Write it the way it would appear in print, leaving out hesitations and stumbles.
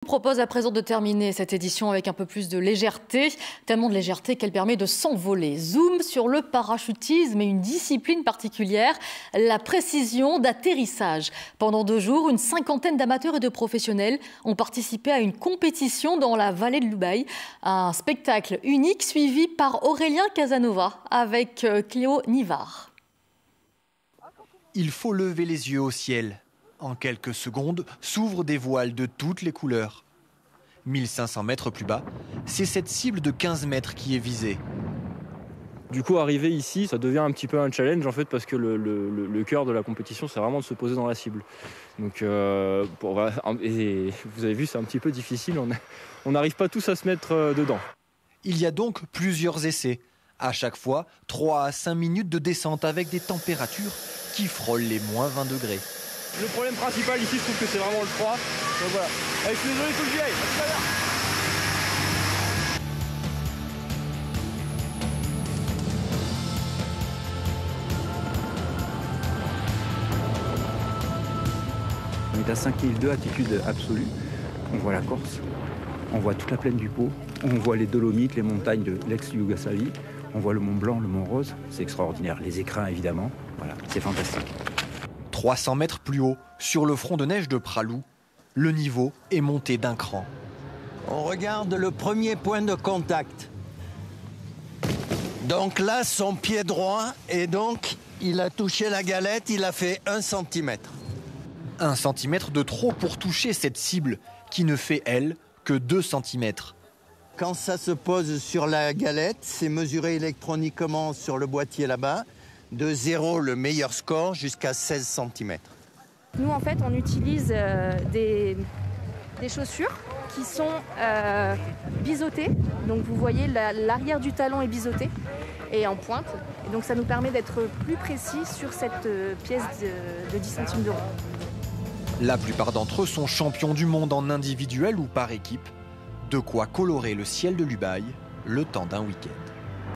Je vous propose à présent de terminer cette édition avec un peu plus de légèreté, tellement de légèreté qu'elle permet de s'envoler. Zoom sur le parachutisme et une discipline particulière, la précision d'atterrissage. Pendant 2 jours, une cinquantaine d'amateurs et de professionnels ont participé à une compétition dans la vallée de l'Ubaye. Un spectacle unique suivi par Aurélien Casanova avec Cléo Nivard. Il faut lever les yeux au ciel. En quelques secondes, s'ouvrent des voiles de toutes les couleurs. 1500 mètres plus bas, c'est cette cible de 15 mètres qui est visée. Du coup, arriver ici, ça devient un petit peu un challenge en fait, parce que le cœur de la compétition, c'est vraiment de se poser dans la cible. Donc, et vous avez vu, c'est un petit peu difficile. On n'arrive pas tous à se mettre dedans. Il y a donc plusieurs essais. À chaque fois, 3 à 5 minutes de descente avec des températures qui frôlent les moins 20 degrés. Le problème principal ici, je trouve que c'est vraiment le froid. Donc voilà. Je suis désolé, il faut que j'y aille. À tout à l'heure. On est à 5002, altitude absolue. On voit la Corse, on voit toute la plaine du Pô, on voit les Dolomites, les montagnes de l'ex-Yougoslavie, on voit le Mont Blanc, le Mont Rose. C'est extraordinaire. Les écrins, évidemment. Voilà, c'est fantastique. 300 mètres plus haut, sur le front de neige de Pralou, le niveau est monté d'un cran. On regarde le premier point de contact. Donc là, son pied droit, et donc il a touché la galette, il a fait 1 centimètre. 1 centimètre de trop pour toucher cette cible, qui ne fait, elle, que 2 centimètres. Quand ça se pose sur la galette, c'est mesuré électroniquement sur le boîtier là-bas. De 0, le meilleur score, jusqu'à 16 cm. Nous, en fait, on utilise des chaussures qui sont biseautées. Donc, vous voyez, l'arrière du talon est biseauté et en pointe. Et donc, ça nous permet d'être plus précis sur cette pièce de 10 centimes d'euro. La plupart d'entre eux sont champions du monde en individuel ou par équipe. De quoi colorer le ciel de l'Ubaye le temps d'un week-end.